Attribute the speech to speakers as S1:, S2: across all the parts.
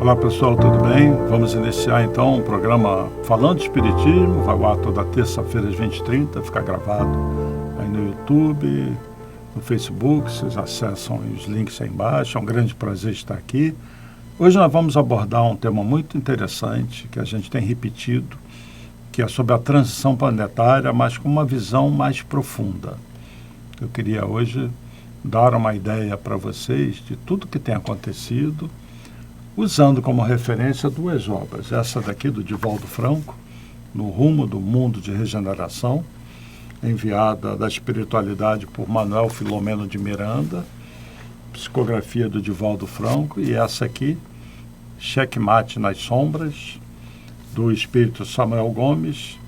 S1: Olá pessoal, tudo bem? Vamos iniciar então o programa Falando de Espiritismo. Vai ao ar toda terça-feira às 20h30, fica gravado aí no YouTube, no Facebook, vocês acessam os links aí embaixo. É um grande prazer estar aqui. Hoje nós vamos abordar um tema muito interessante que a gente tem repetido, que é sobre a transição planetária, mas com uma visão mais profunda. Eu queria hoje dar uma ideia para vocês de tudo que tem acontecido, usando como referência duas obras. Essa daqui do Divaldo Franco, No Rumo do Mundo de Regeneração, enviada da espiritualidade por Manuel Filomeno de Miranda, psicografia do Divaldo Franco, e essa aqui, Checkmate nas Sombras, do espírito Samuel Gomes,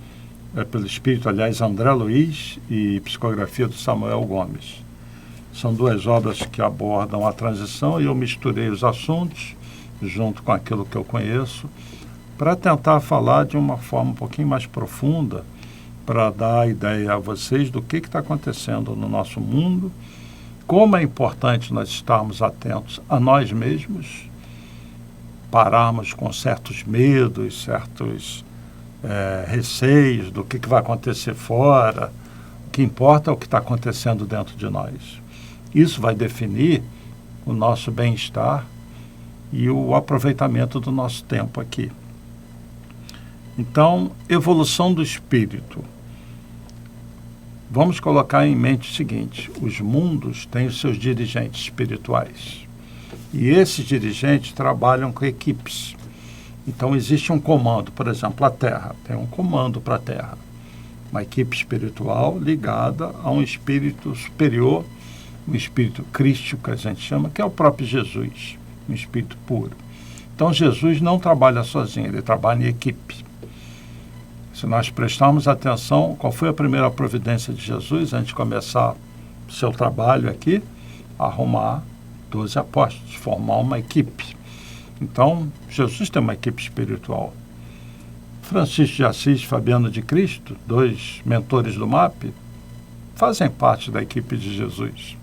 S1: pelo espírito, aliás, André Luiz, e psicografia do Samuel Gomes. São duas obras que abordam a transição e eu misturei os assuntos junto com aquilo que eu conheço, para tentar falar de uma forma um pouquinho mais profunda, para dar a ideia a vocês do que está acontecendo no nosso mundo, como é importante nós estarmos atentos a nós mesmos, pararmos com certos medos, certos receios do que vai acontecer fora. O que importa é o que está acontecendo dentro de nós. Isso vai definir o nosso bem-estar e o aproveitamento do nosso tempo aqui. Então, evolução do espírito. Vamos colocar em mente o seguinte: os mundos têm os seus dirigentes espirituais. E esses dirigentes trabalham com equipes. Então, existe um comando, por exemplo, a Terra. Tem um comando para a Terra. Uma equipe espiritual ligada a um espírito superior, um espírito crístico, que a gente chama, que é o próprio Jesus, um espírito puro. Então, Jesus não trabalha sozinho, ele trabalha em equipe. Se nós prestarmos atenção, qual foi a primeira providência de Jesus antes de começar o seu trabalho aqui? Arrumar 12 apóstolos, formar uma equipe. Então, Jesus tem uma equipe espiritual. Francisco de Assis e Fabiano de Cristo, dois mentores do MAP, fazem parte da equipe de Jesus.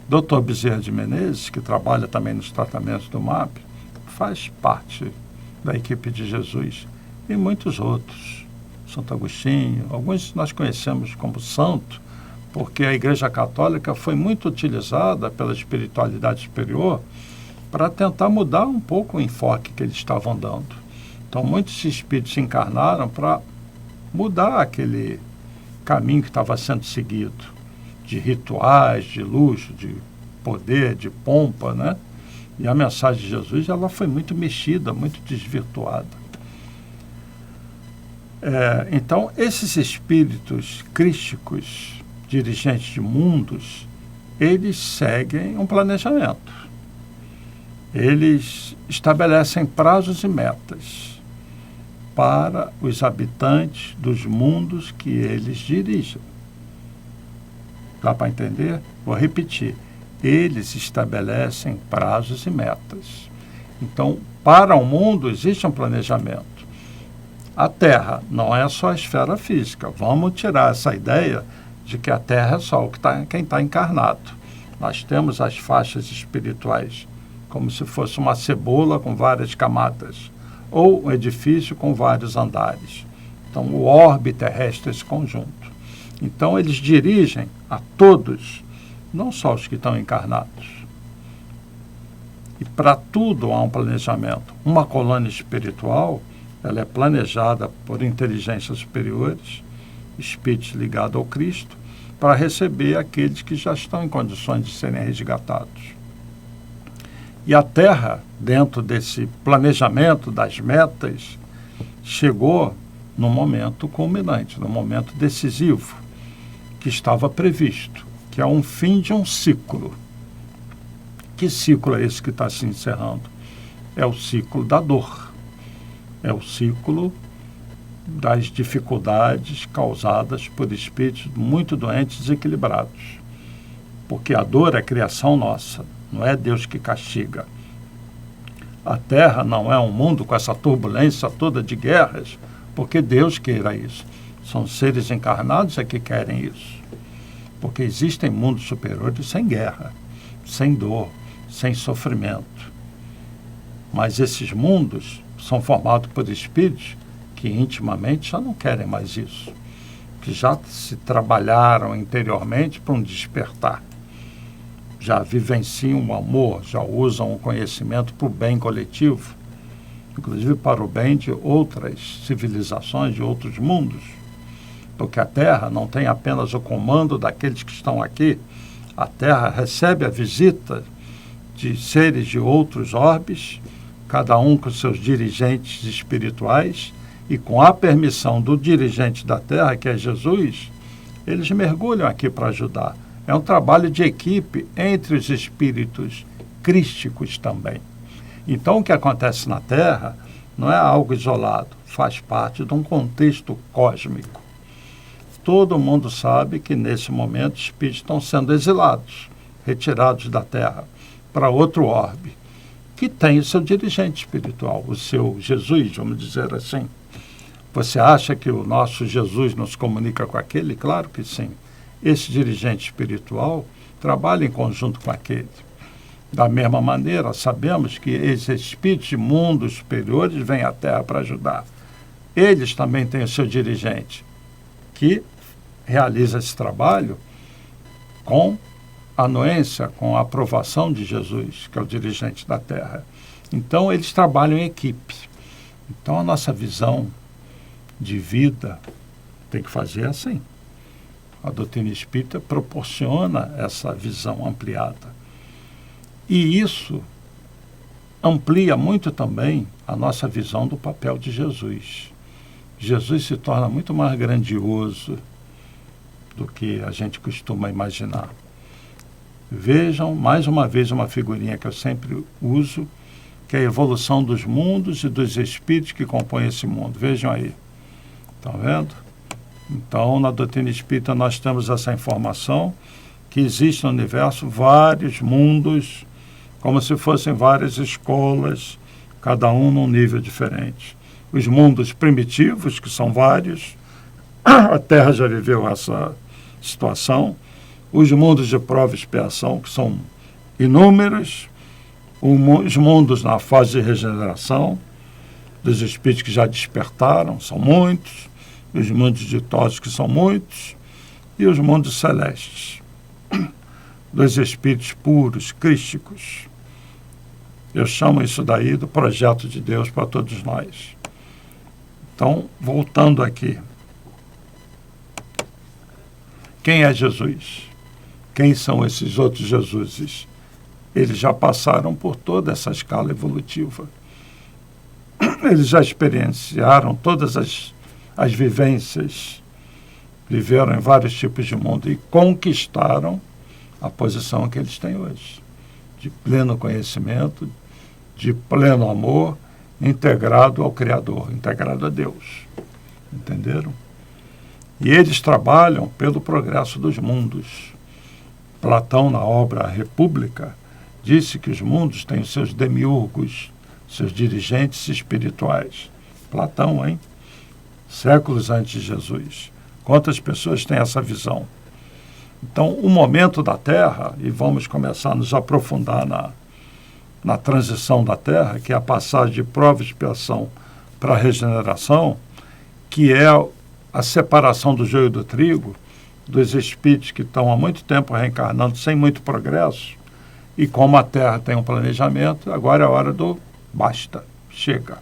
S1: Dr. Bezerra de Menezes, que trabalha também nos tratamentos do MAP, faz parte da equipe de Jesus. E muitos outros. Santo Agostinho, alguns nós conhecemos como santo, porque a Igreja Católica foi muito utilizada pela espiritualidade superior para tentar mudar um pouco o enfoque que eles estavam dando. Então, muitos espíritos se encarnaram para mudar aquele caminho que estava sendo seguido, de rituais, de luxo, de poder, de pompa, né? E a mensagem de Jesus, ela foi muito mexida, muito desvirtuada. Então, esses espíritos crísticos, dirigentes de mundos, eles seguem um planejamento. Eles estabelecem prazos e metas para os habitantes dos mundos que eles dirigem. Dá para entender? Vou repetir. Eles estabelecem prazos e metas. Então, para o mundo existe um planejamento. A Terra não é só a esfera física. Vamos tirar essa ideia de que a Terra é só quem está encarnado. Nós temos as faixas espirituais, como se fosse uma cebola com várias camadas, ou um edifício com vários andares. Então, o orbe terrestre é esse conjunto. Então, eles dirigem a todos, não só os que estão encarnados. E para tudo há um planejamento. Uma colônia espiritual, ela é planejada por inteligências superiores, espíritos ligados ao Cristo, para receber aqueles que já estão em condições de serem resgatados. E a Terra, dentro desse planejamento das metas, chegou no momento culminante, no momento decisivo, que estava previsto, que é um fim de um ciclo. Que ciclo é esse que está se encerrando? É o ciclo da dor. É o ciclo das dificuldades causadas por espíritos muito doentes e desequilibrados. Porque a dor é criação nossa, não é Deus que castiga. A Terra não é um mundo com essa turbulência toda de guerras, porque Deus queira isso. São seres encarnados que querem isso. Porque existem mundos superiores sem guerra, sem dor, sem sofrimento. Mas esses mundos são formados por espíritos que intimamente já não querem mais isso, que já se trabalharam interiormente para um despertar, já vivenciam o amor, já usam o conhecimento para o bem coletivo, inclusive para o bem de outras civilizações, de outros mundos, porque a Terra não tem apenas o comando daqueles que estão aqui, a Terra recebe a visita de seres de outros orbes, cada um com seus dirigentes espirituais, e com a permissão do dirigente da Terra, que é Jesus, eles mergulham aqui para ajudar. É um trabalho de equipe entre os espíritos crísticos também. Então, o que acontece na Terra não é algo isolado, faz parte de um contexto cósmico. Todo mundo sabe que, nesse momento, espíritos estão sendo exilados, retirados da Terra para outro orbe, que tem o seu dirigente espiritual, o seu Jesus, vamos dizer assim. Você acha que o nosso Jesus nos comunica com aquele? Claro que sim. Esse dirigente espiritual trabalha em conjunto com aquele. Da mesma maneira, sabemos que esses espíritos de mundos superiores vêm à Terra para ajudar. Eles também têm o seu dirigente, que realiza esse trabalho com anuência, com a aprovação de Jesus, que é o dirigente da Terra. Então, eles trabalham em equipe. Então, a nossa visão de vida tem que fazer assim. A doutrina espírita proporciona essa visão ampliada. E isso amplia muito também a nossa visão do papel de Jesus. Jesus se torna muito mais grandioso do que a gente costuma imaginar. Vejam, mais uma vez, uma figurinha que eu sempre uso, que é a evolução dos mundos e dos espíritos que compõem esse mundo. Vejam aí. Estão vendo? Então, na doutrina espírita, nós temos essa informação que existe no universo vários mundos, como se fossem várias escolas, cada um num nível diferente. Os mundos primitivos, que são vários, a Terra já viveu essa situação. Os mundos de prova e expiação, que são inúmeros. Os mundos na fase de regeneração, dos espíritos que já despertaram, são muitos. Os mundos ditosos, que são muitos. E os mundos celestes, dos espíritos puros, crísticos. Eu chamo isso daí do projeto de Deus para todos nós. Então, voltando aqui. Quem é Jesus? Quem são esses outros Jesuses? Eles já passaram por toda essa escala evolutiva. Eles já experienciaram todas as vivências, viveram em vários tipos de mundo e conquistaram a posição que eles têm hoje, de pleno conhecimento, de pleno amor, integrado ao Criador, integrado a Deus. Entenderam? E eles trabalham pelo progresso dos mundos. Platão, na obra A República, disse que os mundos têm os seus demiurgos, seus dirigentes espirituais. Platão, hein? Séculos antes de Jesus. Quantas pessoas têm essa visão? Então, o momento da Terra, e vamos começar a nos aprofundar na transição da Terra, que é a passagem de prova e expiação para a regeneração, que é a separação do joio do trigo, dos espíritos que estão há muito tempo reencarnando sem muito progresso, e como a Terra tem um planejamento, agora é a hora do basta, chega.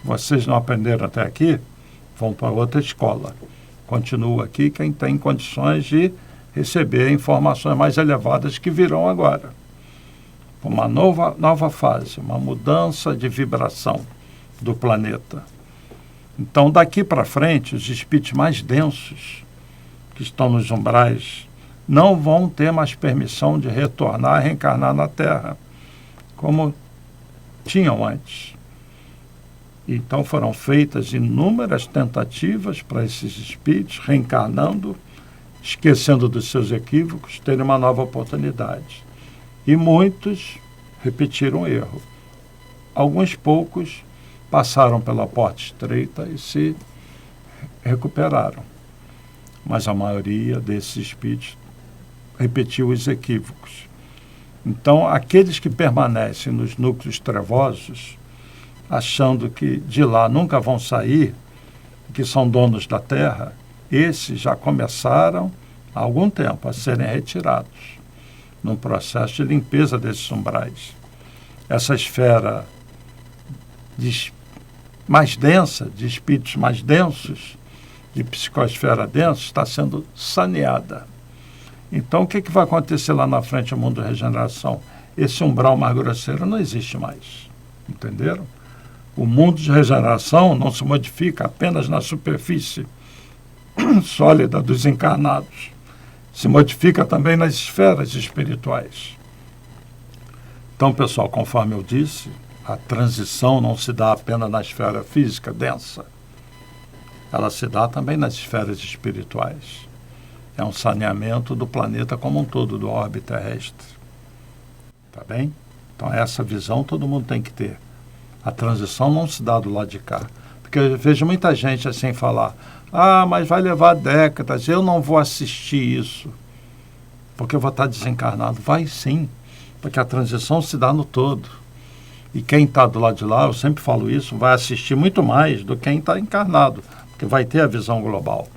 S1: Vocês não aprenderam até aqui? Vão para outra escola. Continua aqui quem tem condições de receber informações mais elevadas que virão agora. Uma nova fase, uma mudança de vibração do planeta. Então, daqui para frente, os espíritos mais densos, que estão nos umbrais, não vão ter mais permissão de retornar, reencarnar na Terra, como tinham antes. Então foram feitas inúmeras tentativas para esses espíritos, reencarnando, esquecendo dos seus equívocos, terem uma nova oportunidade. E muitos repetiram o erro. Alguns poucos passaram pela porta estreita e se recuperaram. Mas a maioria desses espíritos repetiu os equívocos. Então, aqueles que permanecem nos núcleos trevosos, achando que de lá nunca vão sair, que são donos da terra, esses já começaram há algum tempo a serem retirados num processo de limpeza desses umbrais. Essa esfera mais densa, de espíritos mais densos, de psicosfera densa, está sendo saneada. Então, o que vai acontecer lá na frente no mundo de regeneração? Esse umbral mais grosseiro não existe mais. Entenderam? O mundo de regeneração não se modifica apenas na superfície sólida dos encarnados. Se modifica também nas esferas espirituais. Então, pessoal, conforme eu disse, a transição não se dá apenas na esfera física densa. Ela se dá também nas esferas espirituais. É um saneamento do planeta como um todo, do orbe terrestre. Tá bem? Então, essa visão todo mundo tem que ter. A transição não se dá do lado de cá. Porque eu vejo muita gente assim falar: mas vai levar décadas, eu não vou assistir isso, porque eu vou estar desencarnado. Vai sim, porque a transição se dá no todo. E quem está do lado de lá, eu sempre falo isso, vai assistir muito mais do que quem está encarnado, porque vai ter a visão global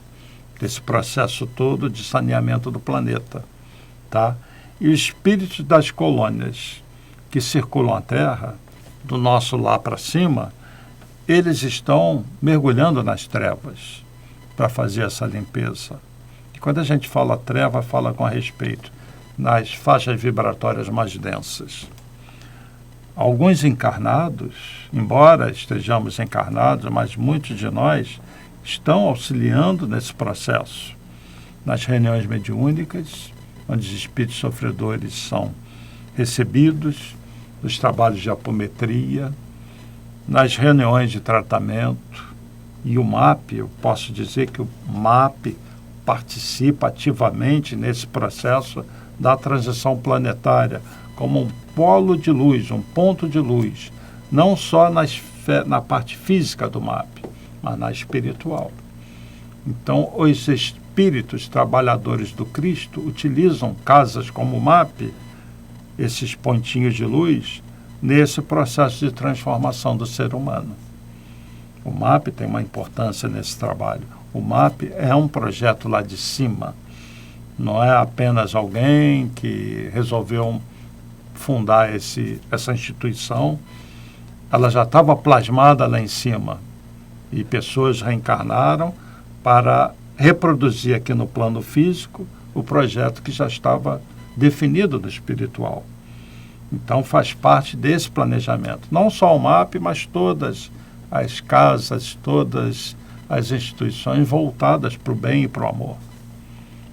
S1: desse processo todo de saneamento do planeta. Tá? E os espíritos das colônias que circulam a Terra, do nosso lá para cima, eles estão mergulhando nas trevas para fazer essa limpeza. E quando a gente fala treva, fala com respeito nas faixas vibratórias mais densas. Alguns encarnados, embora estejamos encarnados, mas muitos de nós estão auxiliando nesse processo. Nas reuniões mediúnicas, onde os espíritos sofredores são recebidos, nos trabalhos de apometria, nas reuniões de tratamento. E o MAP, eu posso dizer que o MAP participa ativamente nesse processo da transição planetária, como um polo de luz, um ponto de luz, não só na parte física do MAP, mas na espiritual. Então, os espíritos trabalhadores do Cristo utilizam casas como o MAP, esses pontinhos de luz, nesse processo de transformação do ser humano. O MAP tem uma importância nesse trabalho. O MAP é um projeto lá de cima. Não é apenas alguém que resolveu fundar essa instituição. Ela já estava plasmada lá em cima. E pessoas reencarnaram para reproduzir aqui no plano físico o projeto que já estava definido no espiritual. Então faz parte desse planejamento. Não só o MAP, mas todas as casas, todas as instituições voltadas para o bem e para o amor.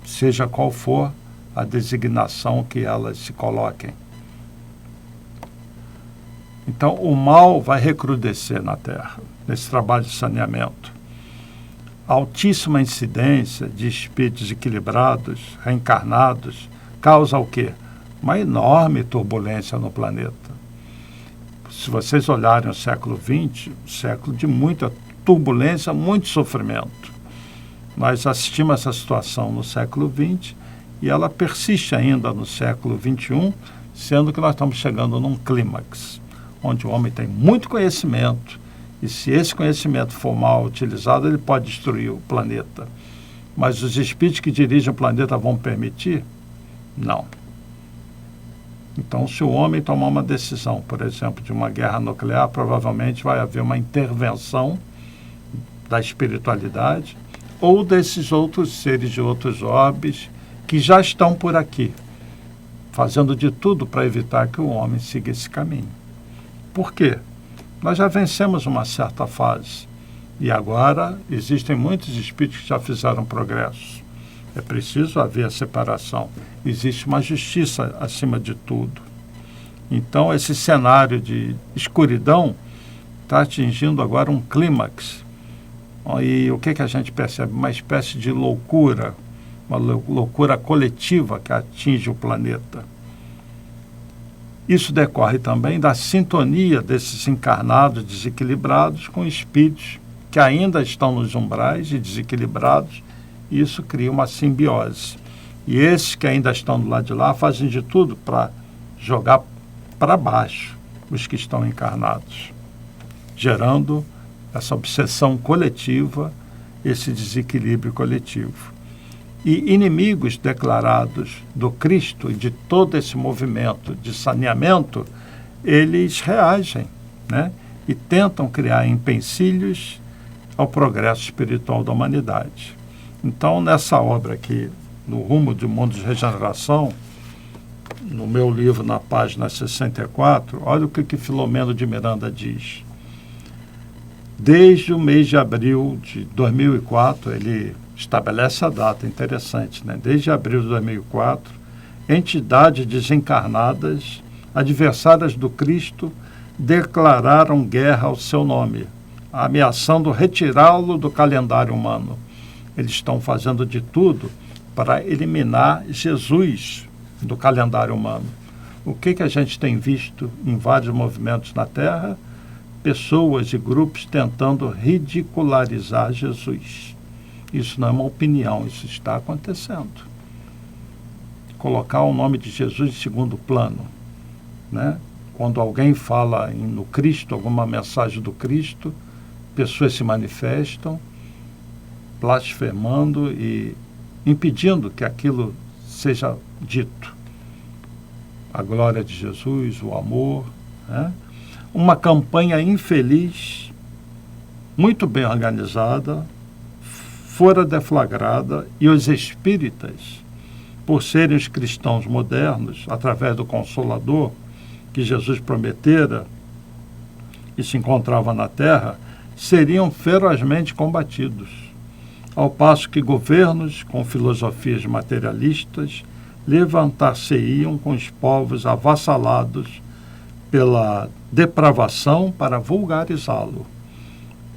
S1: Seja qual for a designação que elas se coloquem. Então o mal vai recrudescer na Terra, nesse trabalho de saneamento. A altíssima incidência de espíritos equilibrados, reencarnados, causa o quê? Uma enorme turbulência no planeta. Se vocês olharem o século XX, século de muita turbulência, muito sofrimento. Nós assistimos essa situação no século XX e ela persiste ainda no século XXI, sendo que nós estamos chegando num clímax, onde o homem tem muito conhecimento e se esse conhecimento for mal utilizado, ele pode destruir o planeta. Mas os espíritos que dirigem o planeta vão permitir? Não. Então, se o homem tomar uma decisão, por exemplo, de uma guerra nuclear, provavelmente vai haver uma intervenção da espiritualidade ou desses outros seres de outros orbes que já estão por aqui, fazendo de tudo para evitar que o homem siga esse caminho. Por quê? Nós já vencemos uma certa fase e agora existem muitos espíritos que já fizeram progresso. É preciso haver a separação. Existe uma justiça acima de tudo. Então, esse cenário de escuridão está atingindo agora um clímax. E o que a gente percebe? Uma espécie de loucura, uma loucura coletiva que atinge o planeta. Isso decorre também da sintonia desses encarnados desequilibrados com espíritos que ainda estão nos umbrais e desequilibrados. Isso cria uma simbiose. E esses que ainda estão do lado de lá fazem de tudo para jogar para baixo os que estão encarnados. gerando essa obsessão coletiva, esse desequilíbrio coletivo. E inimigos declarados do Cristo e de todo esse movimento de saneamento, eles reagem, né? E tentam criar empecilhos ao progresso espiritual da humanidade. Então, nessa obra aqui, No Rumo do Mundo de Regeneração, no meu livro, na página 64, olha o que Filomeno de Miranda diz. Desde o mês de abril de 2004, ele estabelece a data, interessante, né? Desde abril de 2004, entidades desencarnadas, adversárias do Cristo, declararam guerra ao seu nome, ameaçando retirá-lo do calendário humano. Eles estão fazendo de tudo para eliminar Jesus do calendário humano. O que a gente tem visto em vários movimentos na Terra? Pessoas e grupos tentando ridicularizar Jesus. Isso não é uma opinião, isso está acontecendo. Colocar o nome de Jesus em segundo plano, né? Quando alguém fala no Cristo, alguma mensagem do Cristo, pessoas se manifestam, blasfemando e impedindo que aquilo seja dito. A glória de Jesus, o amor, né? Uma campanha infeliz, muito bem organizada, fora deflagrada, e os espíritas, por serem os cristãos modernos, através do Consolador, que Jesus prometera e se encontrava na Terra, seriam ferozmente combatidos, ao passo que governos com filosofias materialistas levantar-se-iam com os povos avassalados pela depravação para vulgarizá-lo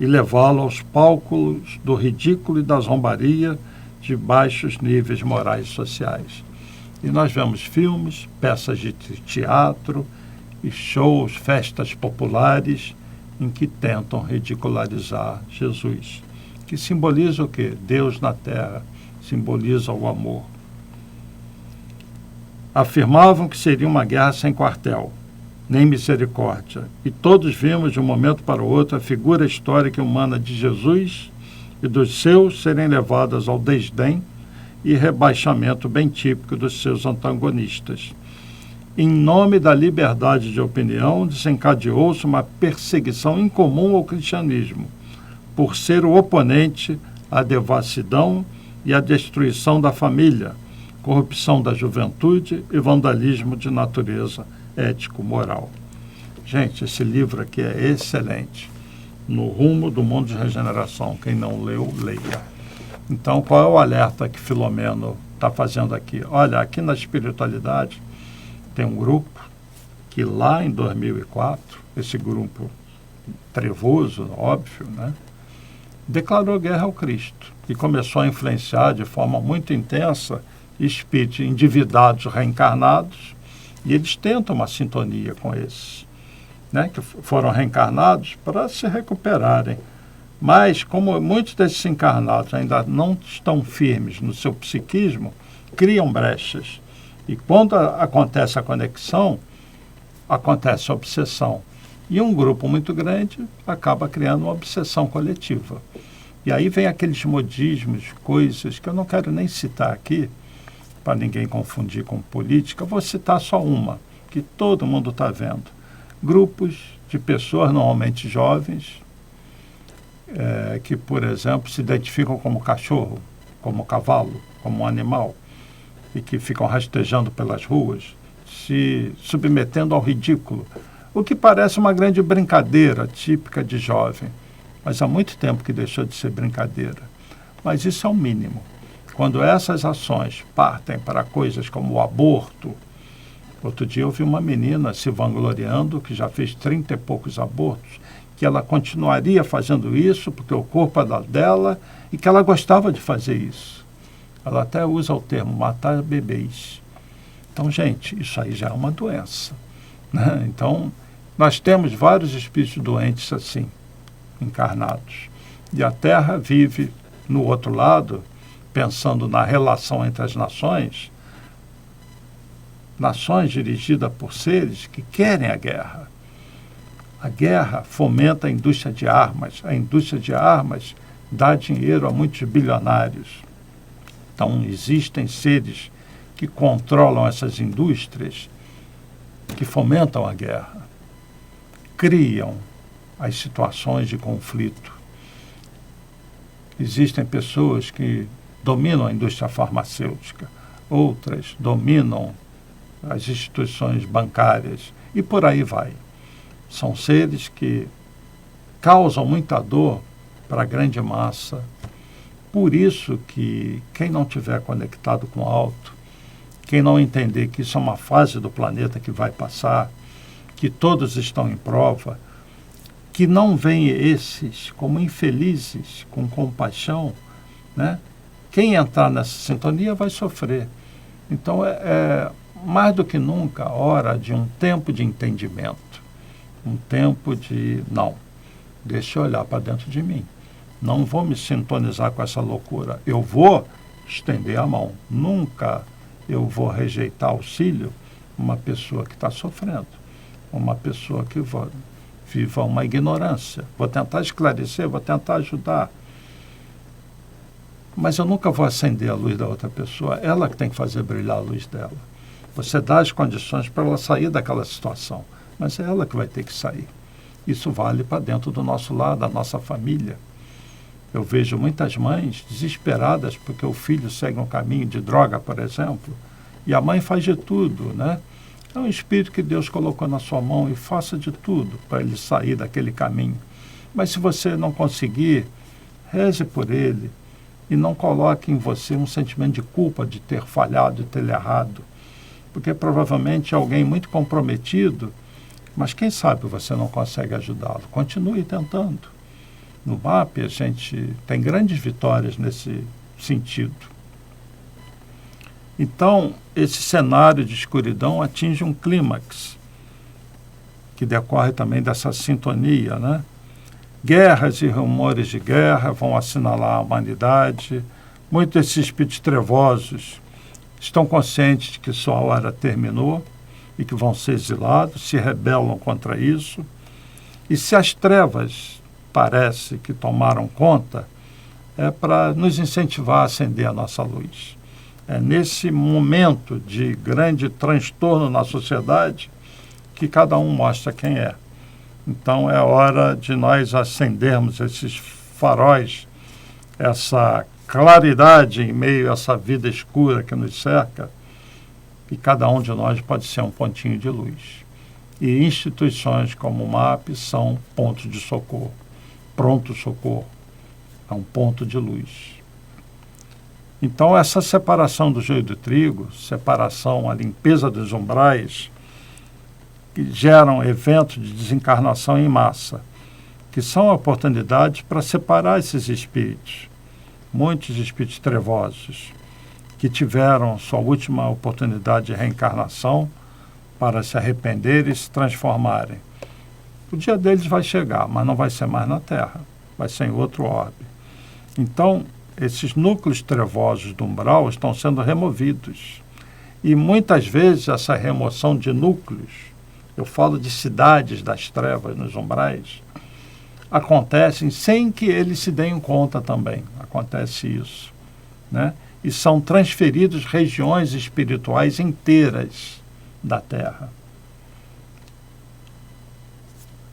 S1: e levá-lo aos palcos do ridículo e da zombaria de baixos níveis morais e sociais. E nós vemos filmes, peças de teatro e shows, festas populares em que tentam ridicularizar Jesus, que simboliza o quê? Deus na Terra, simboliza o amor. Afirmavam que seria uma guerra sem quartel, nem misericórdia, e todos vimos de um momento para o outro a figura histórica e humana de Jesus e dos seus serem levadas ao desdém e rebaixamento bem típico dos seus antagonistas. Em nome da liberdade de opinião, desencadeou-se uma perseguição incomum ao cristianismo, por ser o oponente à devassidão e à destruição da família, corrupção da juventude e vandalismo de natureza ético-moral. Gente, esse livro aqui é excelente. No Rumo do Mundo de Regeneração. Quem não leu, leia. Então, qual é o alerta que Filomeno está fazendo aqui? Olha, aqui na espiritualidade tem um grupo que lá em 2004, esse grupo trevoso, óbvio, né, declarou guerra ao Cristo e começou a influenciar de forma muito intensa espíritos endividados reencarnados, e eles tentam uma sintonia com esses, né, que foram reencarnados para se recuperarem. Mas, como muitos desses encarnados ainda não estão firmes no seu psiquismo, criam brechas. E quando acontece a conexão, acontece a obsessão. E um grupo muito grande acaba criando uma obsessão coletiva. E aí vem aqueles modismos, coisas que eu não quero nem citar aqui, para ninguém confundir com política. Vou citar só uma, que todo mundo está vendo. Grupos de pessoas, normalmente jovens, que, por exemplo, se identificam como cachorro, como cavalo, como um animal, e que ficam rastejando pelas ruas, se submetendo ao ridículo, o que parece uma grande brincadeira típica de jovem, mas há muito tempo que deixou de ser brincadeira. Mas isso é o mínimo. Quando essas ações partem para coisas como o aborto, outro dia eu vi uma menina se vangloriando que já fez 30 e poucos abortos, que ela continuaria fazendo isso porque o corpo era dela e que ela gostava de fazer isso. Ela até usa o termo matar bebês. Então, gente, isso aí já é uma doença, né? Então, nós temos vários espíritos doentes assim, encarnados. E a Terra vive no outro lado, pensando na relação entre as nações dirigidas por seres que querem a guerra. A guerra fomenta a indústria de armas. A indústria de armas dá dinheiro a muitos bilionários. Então, existem seres que controlam essas indústrias, que fomentam a guerra, criam as situações de conflito. Existem pessoas que dominam a indústria farmacêutica, outras dominam as instituições bancárias e por aí vai. São seres que causam muita dor para a grande massa. Por isso que quem não estiver conectado com o alto, quem não entender que isso é uma fase do planeta que vai passar, que todos estão em prova, que não veem esses como infelizes, com compaixão, né? Quem entrar nessa sintonia vai sofrer. Então, é mais do que nunca hora de um tempo de entendimento, um tempo de, não, deixa eu olhar para dentro de mim. Não vou me sintonizar com essa loucura. Eu vou estender a mão. Nunca eu vou rejeitar auxílio uma pessoa que está sofrendo, uma pessoa que viva uma ignorância. Vou tentar esclarecer, vou tentar ajudar. Mas eu nunca vou acender a luz da outra pessoa. Ela que tem que fazer brilhar a luz dela. Você dá as condições para ela sair daquela situação, mas é ela que vai ter que sair. Isso vale para dentro do nosso lar, da nossa família. Eu vejo muitas mães desesperadas porque o filho segue um caminho de droga, por exemplo, e a mãe faz de tudo, né? É um espírito que Deus colocou na sua mão e faça de tudo para ele sair daquele caminho. Mas se você não conseguir, reze por ele e não coloque em você um sentimento de culpa de ter falhado, de ter errado. Porque provavelmente é alguém muito comprometido, mas quem sabe você não consegue ajudá-lo. Continue tentando. No MAP, a gente tem grandes vitórias nesse sentido. Então, esse cenário de escuridão atinge um clímax, que decorre também dessa sintonia, né? Guerras e rumores de guerra vão assinalar a humanidade. Muitos desses espíritos trevosos estão conscientes de que sua hora terminou e que vão ser exilados, se rebelam contra isso. E se as trevas parece que tomaram conta, é para nos incentivar a acender a nossa luz. É nesse momento de grande transtorno na sociedade que cada um mostra quem é. Então é hora de nós acendermos esses faróis, essa claridade em meio a essa vida escura que nos cerca, e cada um de nós pode ser um pontinho de luz. E instituições como o MAP são pontos de socorro. Pronto-socorro, é um ponto de luz. Então, essa separação do joio do trigo, separação, a limpeza dos umbrais, que geram eventos de desencarnação em massa, que são oportunidades para separar esses espíritos. Muitos espíritos trevosos que tiveram sua última oportunidade de reencarnação para se arrependerem e se transformarem. O dia deles vai chegar, mas não vai ser mais na Terra, vai ser em outro orbe. Então, esses núcleos trevosos do umbral estão sendo removidos. E muitas vezes essa remoção de núcleos, eu falo de cidades das trevas nos umbrais, acontecem sem que eles se deem conta também. Acontece isso, né? E são transferidos regiões espirituais inteiras da Terra.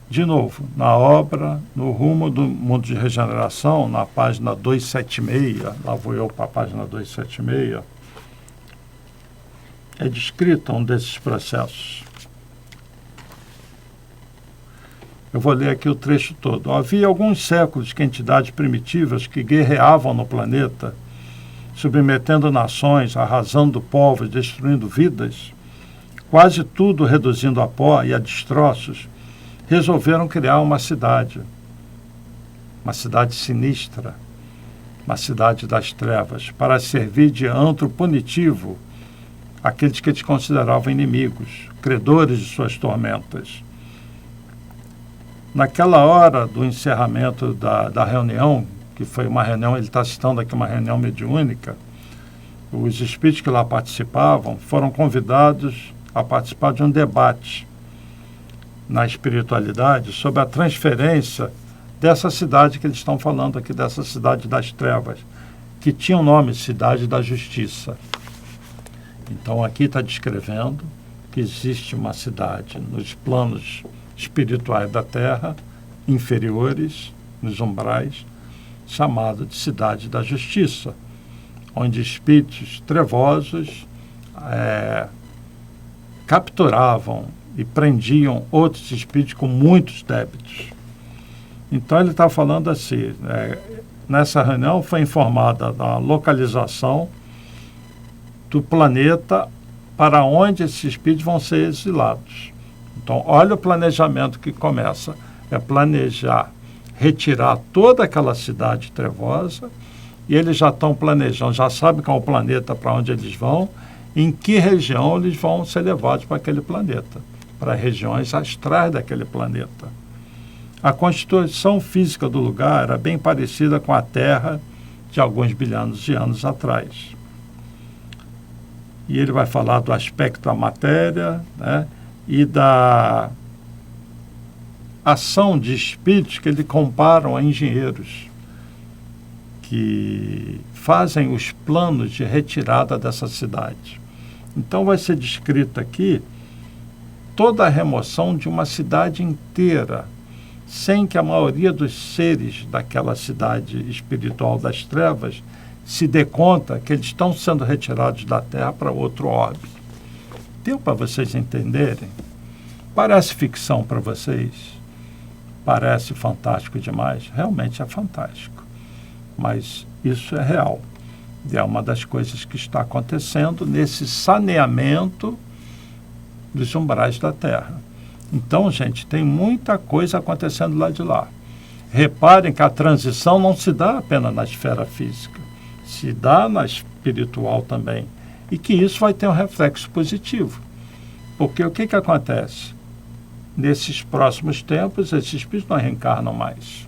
S1: De novo, na obra, no rumo do mundo de regeneração, na página 276, lá vou eu para a página 276, é descrito um desses processos. Eu vou ler aqui o trecho todo. Havia alguns séculos que entidades primitivas que guerreavam no planeta, submetendo nações, arrasando povos, destruindo vidas, quase tudo reduzindo a pó e a destroços, resolveram criar uma cidade sinistra, uma cidade das trevas, para servir de antro punitivo àqueles que eles consideravam inimigos, credores de suas tormentas. Naquela hora do encerramento da reunião, que foi uma reunião, ele está citando aqui uma reunião mediúnica, os espíritos que lá participavam foram convidados a participar de um debate. na espiritualidade sobre a transferência dessa cidade que eles estão falando aqui, dessa cidade das trevas, que tinha o nome Cidade da Justiça. Então aqui está descrevendo que existe uma cidade nos planos espirituais da Terra, inferiores, nos umbrais, chamada de Cidade da Justiça, onde espíritos trevosos capturavam e prendiam outros espíritos com muitos débitos. Então ele está falando assim, nessa reunião foi informada da localização do planeta para onde esses espíritos vão ser exilados. Então olha o planejamento que começa, é planejar, retirar toda aquela cidade trevosa, e eles já estão planejando, já sabem qual é o planeta para onde eles vão, em que região eles vão ser levados para aquele planeta, para regiões astrais daquele planeta. A constituição física do lugar era bem parecida com a Terra de alguns bilhões de anos atrás. E ele vai falar do aspecto da matéria, né, e da ação de espíritos que ele comparam a engenheiros que fazem os planos de retirada dessa cidade. Então vai ser descrito aqui toda a remoção de uma cidade inteira, sem que a maioria dos seres daquela cidade espiritual das trevas se dê conta que eles estão sendo retirados da Terra para outro orbe. Deu para vocês entenderem? Parece ficção para vocês? Parece fantástico demais? Realmente é fantástico. Mas isso é real. E é uma das coisas que está acontecendo nesse saneamento dos umbrais da Terra. Então, gente, tem muita coisa acontecendo lá de lá. Reparem que a transição não se dá apenas na esfera física, se dá na espiritual também. E que isso vai ter um reflexo positivo. Porque o que acontece? Nesses próximos tempos, esses espíritos não reencarnam mais.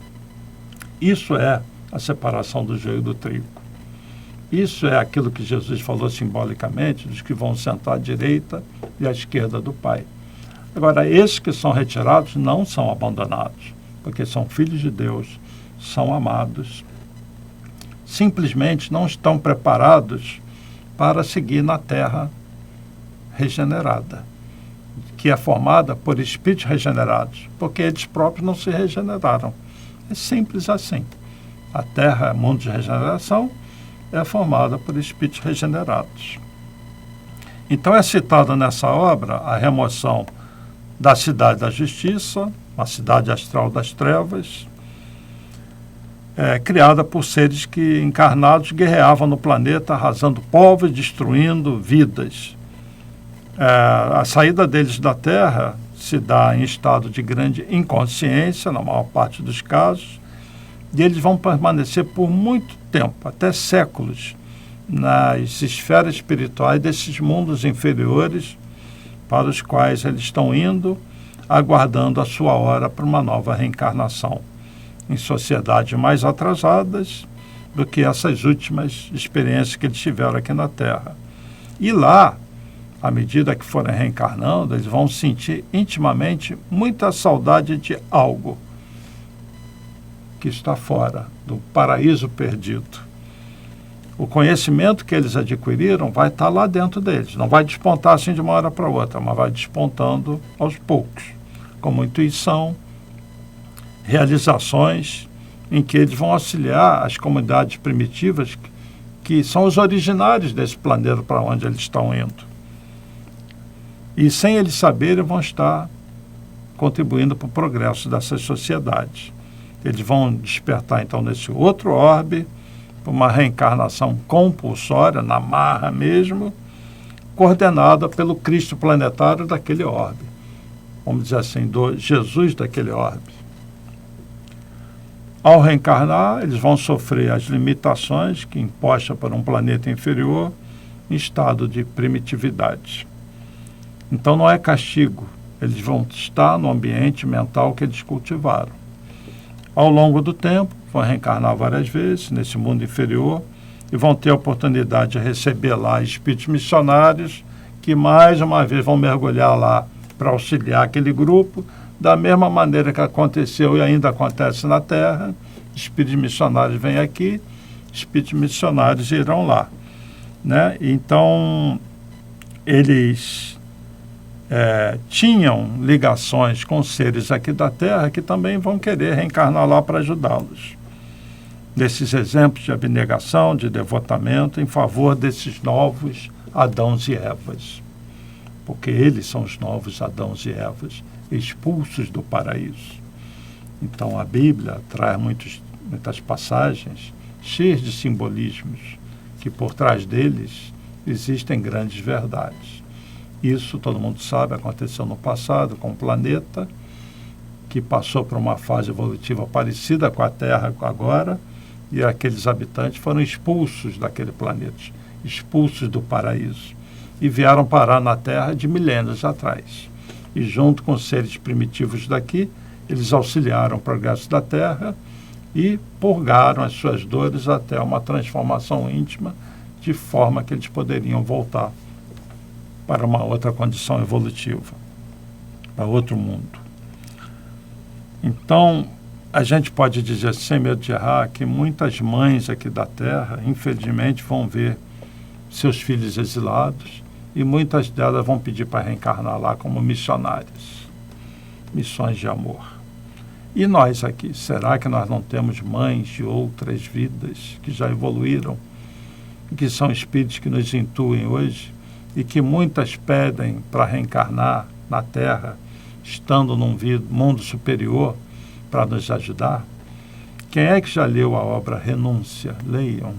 S1: Isso é a separação do joio do trigo. Isso é aquilo que Jesus falou simbolicamente, dos que vão sentar à direita e à esquerda do Pai. Agora, esses que são retirados não são abandonados, porque são filhos de Deus, são amados. Simplesmente não estão preparados para seguir na Terra regenerada, que é formada por espíritos regenerados, porque eles próprios não se regeneraram. É simples assim. A Terra, mundo de regeneração, é formada por espíritos regenerados. Então é citada nessa obra a remoção da Cidade da Justiça, a cidade astral das trevas, criada por seres que encarnados guerreavam no planeta, arrasando povos e destruindo vidas. A saída deles da Terra se dá em estado de grande inconsciência, na maior parte dos casos, e eles vão permanecer por muito tempo, até séculos, nas esferas espirituais desses mundos inferiores para os quais eles estão indo, aguardando a sua hora para uma nova reencarnação, em sociedades mais atrasadas do que essas últimas experiências que eles tiveram aqui na Terra. E lá, à medida que forem reencarnando, eles vão sentir intimamente muita saudade de algo que está fora do paraíso perdido. O conhecimento que eles adquiriram vai estar lá dentro deles. Não vai despontar assim de uma hora para outra, mas vai despontando aos poucos, como intuição, realizações em que eles vão auxiliar as comunidades primitivas que são os originários desse planeta para onde eles estão indo. E sem eles saberem, vão estar contribuindo para o progresso dessas sociedades. Eles vão despertar, então, nesse outro orbe, uma reencarnação compulsória, na marra mesmo, coordenada pelo Cristo planetário daquele orbe. Vamos dizer assim, do Jesus daquele orbe. Ao reencarnar, eles vão sofrer as limitações que impostas por um planeta inferior em estado de primitividade. Então não é castigo, eles vão estar no ambiente mental que eles cultivaram. Ao longo do tempo, vão reencarnar várias vezes nesse mundo inferior e vão ter a oportunidade de receber lá espíritos missionários que mais uma vez vão mergulhar lá para auxiliar aquele grupo, Da mesma maneira que aconteceu e ainda acontece na Terra, espíritos missionários vêm aqui, espíritos missionários irão lá, né? Então, eles tinham ligações com seres aqui da Terra que também vão querer reencarnar lá para ajudá-los. Desses exemplos de abnegação, de devotamento em favor desses novos Adãos e Evas. Porque eles são os novos Adãos e Evas, expulsos do paraíso. Então a Bíblia traz muitas passagens cheias de simbolismos, que por trás deles existem grandes verdades. Isso, todo mundo sabe, aconteceu no passado com o planeta, que passou por uma fase evolutiva parecida com a Terra agora, e aqueles habitantes foram expulsos daquele planeta, expulsos do paraíso, e vieram parar na Terra de milênios atrás. E junto com os seres primitivos daqui, eles auxiliaram o progresso da Terra e purgaram as suas dores até uma transformação íntima, de forma que eles poderiam voltar para uma outra condição evolutiva, para outro mundo. Então, a gente pode dizer, sem medo de errar, que muitas mães aqui da Terra, infelizmente, vão ver seus filhos exilados e muitas delas vão pedir para reencarnar lá como missionárias, missões de amor. E nós aqui, será que nós não temos mães de outras vidas que já evoluíram, que são espíritos que nos intuem hoje e que muitas pedem para reencarnar na Terra, estando num mundo superior, para nos ajudar? Quem é que já leu a obra Renúncia? Leiam.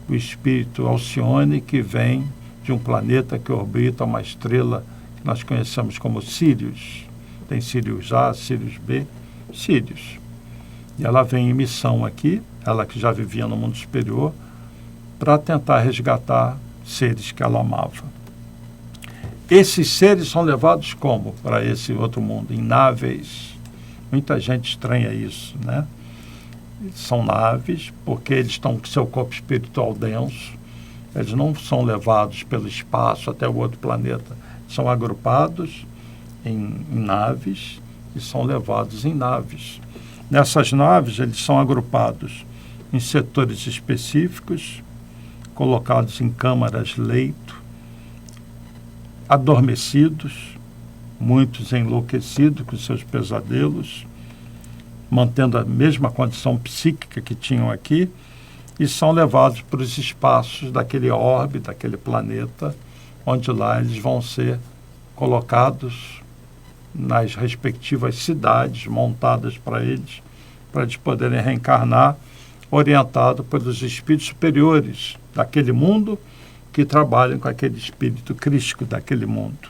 S1: O espírito Alcione, que vem de um planeta que orbita uma estrela que nós conhecemos como Sírius. Tem Sírius A, Sírius B, Sírius. E ela vem em missão aqui, ela que já vivia no mundo superior, para tentar resgatar seres que ela amava. Esses seres são levados como para esse outro mundo? Em naves. Muita gente estranha isso, né? São naves, porque eles estão com seu corpo espiritual denso. Eles não são levados pelo espaço até o outro planeta. São agrupados em naves e são levados em naves. Nessas naves, eles são agrupados em setores específicos, colocados em câmaras-leito, adormecidos, muitos enlouquecidos com seus pesadelos, mantendo a mesma condição psíquica que tinham aqui, e são levados para os espaços daquele orbe, daquele planeta, onde lá eles vão ser colocados nas respectivas cidades montadas para eles poderem reencarnar, orientado pelos espíritos superiores daquele mundo, que trabalham com aquele espírito crístico daquele mundo.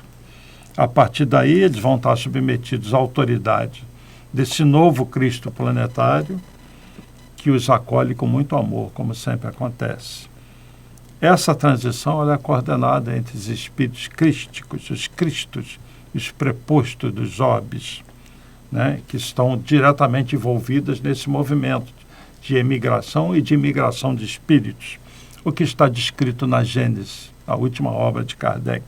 S1: A partir daí, eles vão estar submetidos à autoridade desse novo Cristo planetário, que os acolhe com muito amor, como sempre acontece. Essa transição ela é coordenada entre os espíritos crísticos, os cristos, os prepostos dos orbes, né, que estão diretamente envolvidos nesse movimento de emigração e de imigração de espíritos, o que está descrito na Gênesis, a última obra de Kardec.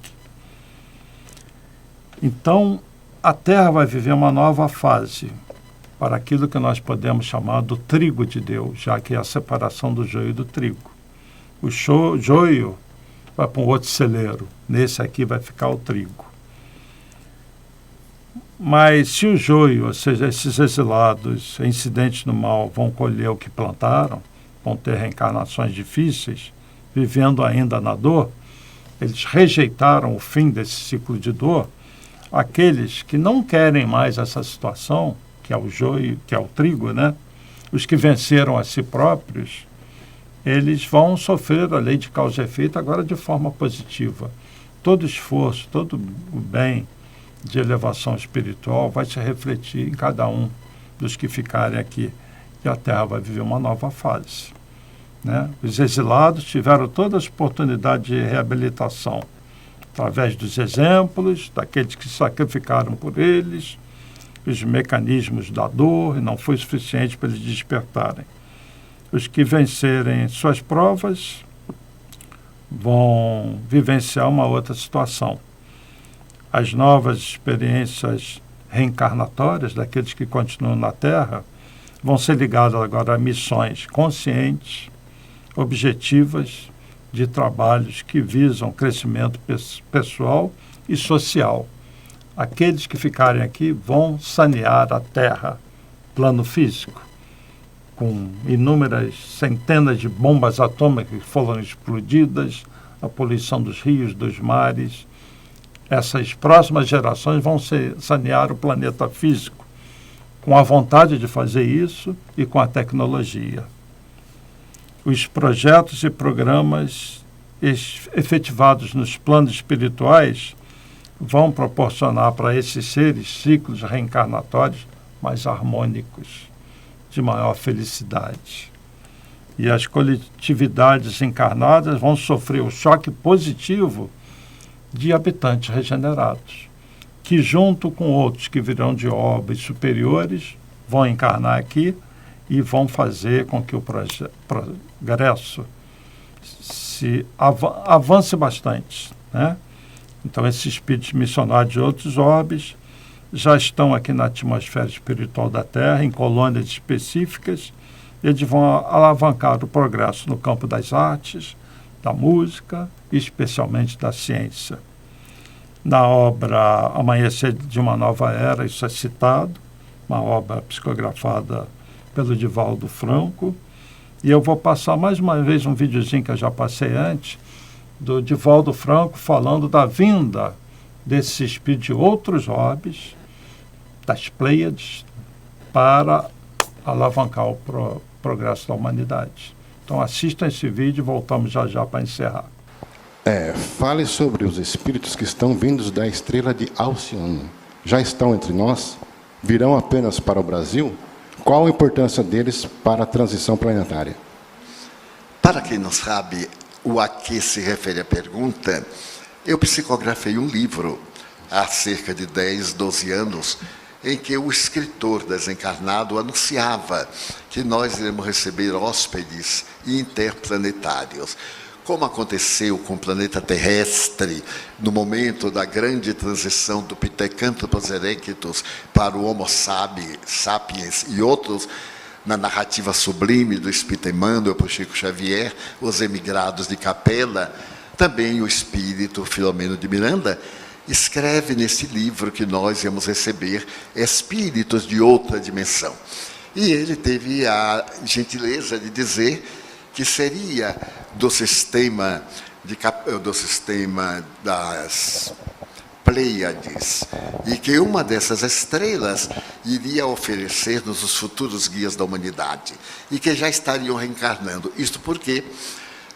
S1: Então, a Terra vai viver uma nova fase para aquilo que nós podemos chamar do trigo de Deus, já que é a separação do joio do trigo. O joio vai para um outro celeiro, nesse aqui vai ficar o trigo. Mas se o joio, ou seja, esses exilados, incidentes no mal, vão colher o que plantaram, vão ter reencarnações difíceis, vivendo ainda na dor, eles rejeitaram o fim desse ciclo de dor. Aqueles que não querem mais essa situação, que é o joio, que é o trigo, né? Os que venceram a si próprios, eles vão sofrer a lei de causa e efeito agora de forma positiva. Todo esforço, todo o bem de elevação espiritual vai se refletir em cada um dos que ficarem aqui. E a Terra vai viver uma nova fase, né? Os exilados tiveram todas as oportunidades de reabilitação, através dos exemplos, daqueles que sacrificaram por eles, os mecanismos da dor, e não foi suficiente para eles despertarem. Os que vencerem suas provas vão vivenciar uma outra situação. As novas experiências reencarnatórias daqueles que continuam na Terra vão ser ligadas agora a missões conscientes, objetivas, de trabalhos que visam crescimento pessoal e social. Aqueles que ficarem aqui vão sanear a Terra, plano físico, com inúmeras centenas de bombas atômicas que foram explodidas, a poluição dos rios, dos mares. Essas próximas gerações vão sanear o planeta físico, com a vontade de fazer isso e com a tecnologia. Os projetos e programas efetivados nos planos espirituais vão proporcionar para esses seres ciclos reencarnatórios mais harmônicos, de maior felicidade. E as coletividades encarnadas vão sofrer o choque positivo de habitantes regenerados, que junto com outros que virão de orbes superiores, vão encarnar aqui e vão fazer com que o progresso se avance bastante, né? Então, esses espíritos missionários de outros orbes já estão aqui na atmosfera espiritual da Terra, em colônias específicas. Eles vão alavancar o progresso no campo das artes, da música e especialmente da ciência. Na obra Amanhecer de uma Nova Era, isso é citado, uma obra psicografada pelo Divaldo Franco. E eu vou passar mais uma vez um videozinho que eu já passei antes, do Divaldo Franco falando da vinda desses espíritos de outros orbes, das Pleiades, para alavancar o progresso da humanidade. Então assistam esse vídeo e voltamos já para encerrar.
S2: Fale sobre os espíritos que estão vindos da estrela de Alcione. Já estão entre nós? Virão apenas para o Brasil? Qual a importância deles para a transição planetária?
S3: Para quem não sabe a que se refere a pergunta, eu psicografei um livro há cerca de 10, 12 anos, em que o escritor desencarnado anunciava que nós iremos receber hóspedes interplanetários. Como aconteceu com o planeta terrestre, no momento da grande transição do Pithecanthropus erectus para o Homo sapiens e outros, na narrativa sublime do Espírito Emmanuel por Chico Xavier, os emigrados de Capela, também o espírito Filomeno de Miranda escreve nesse livro que nós íamos receber espíritos de outra dimensão. E ele teve a gentileza de dizer que seria do sistema das Pleiades, e que uma dessas estrelas iria oferecer-nos os futuros guias da humanidade, e que já estariam reencarnando. Isto porque,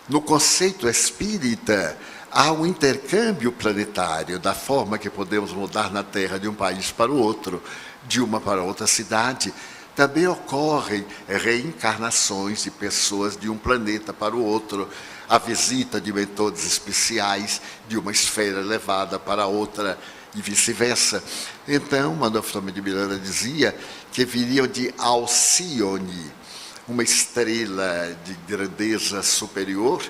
S3: no conceito espírita, há um intercâmbio planetário, da forma que podemos mudar na Terra de um país para o outro, de uma para outra cidade. Também ocorrem reencarnações de pessoas de um planeta para o outro, a visita de mentores especiais de uma esfera elevada para outra e vice-versa. Então, Manuel Filomeno de Miranda dizia que viriam de Alcione, uma estrela de grandeza superior,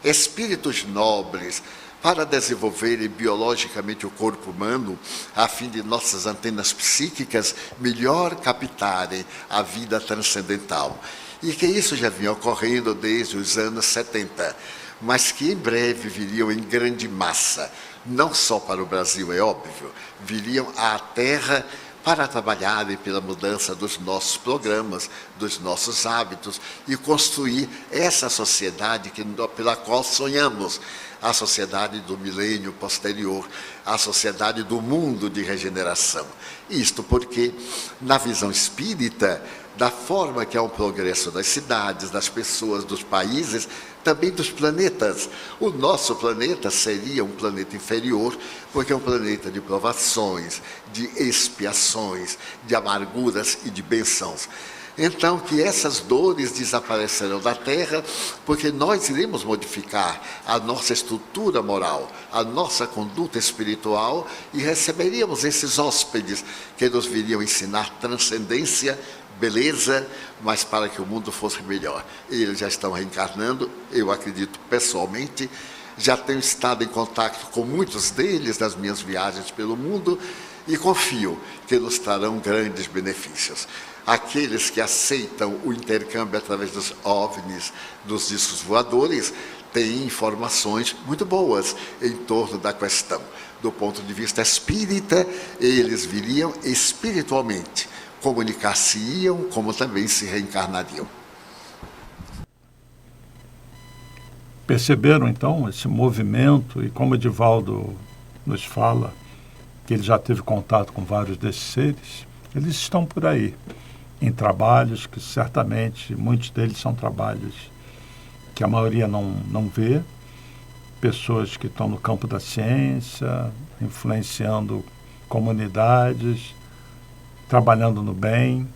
S3: espíritos nobres, para desenvolverem biologicamente o corpo humano, a fim de nossas antenas psíquicas melhor captarem a vida transcendental. E que isso já vinha ocorrendo desde os anos 70, mas que em breve viriam em grande massa, não só para o Brasil, é óbvio, viriam à Terra para trabalharem pela mudança dos nossos programas, dos nossos hábitos e construir essa sociedade pela qual sonhamos, a sociedade do milênio posterior, a sociedade do mundo de regeneração. Isto porque, na visão espírita, da forma que há um progresso das cidades, das pessoas, dos países, também dos planetas. O nosso planeta seria um planeta inferior, porque é um planeta de provações, de expiações, de amarguras e de bênçãos. Então, que essas dores desaparecerão da Terra, porque nós iremos modificar a nossa estrutura moral, a nossa conduta espiritual, e receberíamos esses hóspedes que nos viriam ensinar transcendência, beleza, mas para que o mundo fosse melhor. Eles já estão reencarnando, eu acredito pessoalmente, já tenho estado em contato com muitos deles nas minhas viagens pelo mundo, e confio que nos trarão grandes benefícios. Aqueles que aceitam o intercâmbio através dos OVNIs, dos discos voadores, têm informações muito boas em torno da questão. Do ponto de vista espírita, eles viriam espiritualmente, comunicar-se-iam, como também se reencarnariam.
S1: Perceberam, então, esse movimento, e como Edivaldo nos fala, que ele já teve contato com vários desses seres, eles estão por aí, em trabalhos que certamente, muitos deles são trabalhos que a maioria não vê, pessoas que estão no campo da ciência, influenciando comunidades, trabalhando no bem.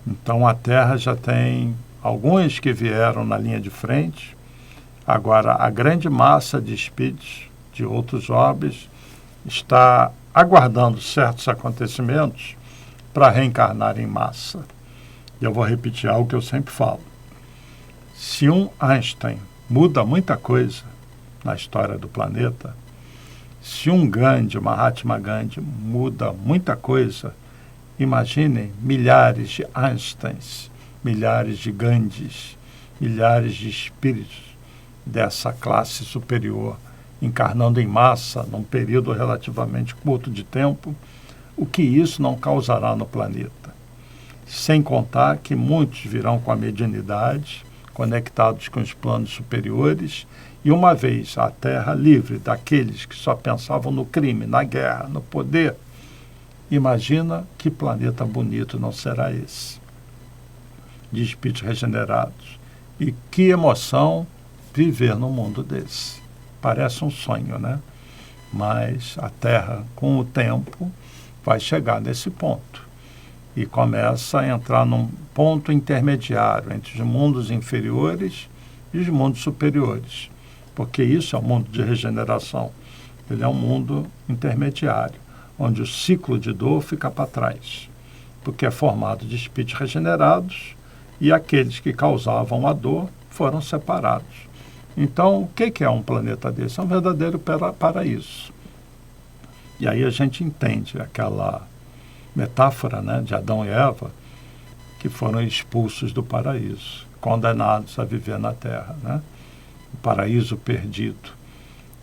S1: Então a Terra já tem alguns que vieram na linha de frente. Agora, a grande massa de espíritos de outros orbes está aguardando certos acontecimentos para reencarnar em massa. E eu vou repetir algo que eu sempre falo. Se um Einstein muda muita coisa na história do planeta, se um Gandhi, Mahatma Gandhi, muda muita coisa, imaginem milhares de Einsteins, milhares de Gandhis, milhares de espíritos dessa classe superior, encarnando em massa num período relativamente curto de tempo, o que isso não causará no planeta. Sem contar que muitos virão com a mediunidade, conectados com os planos superiores, e uma vez a Terra livre daqueles que só pensavam no crime, na guerra, no poder, imagina que planeta bonito não será esse, de espíritos regenerados. E que emoção viver num mundo desse. Parece um sonho, né? Mas a Terra, com o tempo, vai chegar nesse ponto. E começa a entrar num ponto intermediário entre os mundos inferiores e os mundos superiores. Porque isso é um mundo de regeneração. Ele é um mundo intermediário, onde o ciclo de dor fica para trás. Porque é formado de espíritos regenerados e aqueles que causavam a dor foram separados. Então, o que é um planeta desse? É um verdadeiro paraíso. E aí a gente entende aquela metáfora, né, de Adão e Eva, que foram expulsos do paraíso, condenados a viver na Terra, né? O paraíso perdido.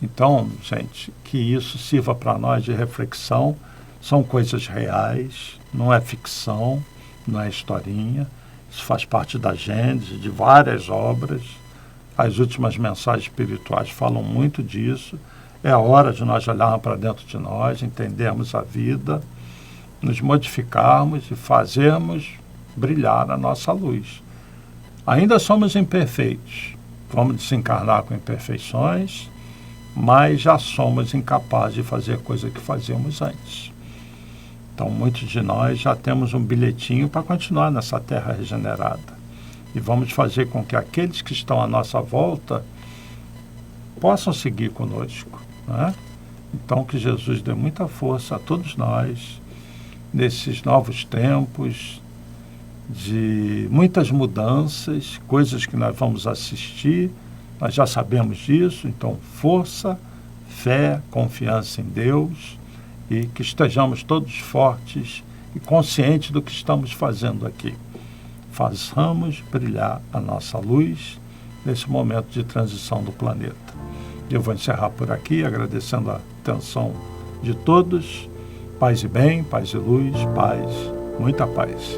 S1: Então, gente, que isso sirva para nós de reflexão. São coisas reais, não é ficção, não é historinha. Isso faz parte da gênese de várias obras. As últimas mensagens espirituais falam muito disso. É a hora de nós olharmos para dentro de nós, entendermos a vida, nos modificarmos e fazermos brilhar a nossa luz. Ainda somos imperfeitos, vamos desencarnar com imperfeições, mas já somos incapazes de fazer coisa que fazíamos antes. Então, muitos de nós já temos um bilhetinho para continuar nessa terra regenerada. E vamos fazer com que aqueles que estão à nossa volta possam seguir conosco, né? Então, que Jesus dê muita força a todos nós, nesses novos tempos, de muitas mudanças, coisas que nós vamos assistir, nós já sabemos disso, então força, fé, confiança em Deus, e que estejamos todos fortes e conscientes do que estamos fazendo aqui. Façamos brilhar a nossa luz nesse momento de transição do planeta. Eu vou encerrar por aqui, agradecendo a atenção de todos. Paz e bem, paz e luz, paz, muita paz.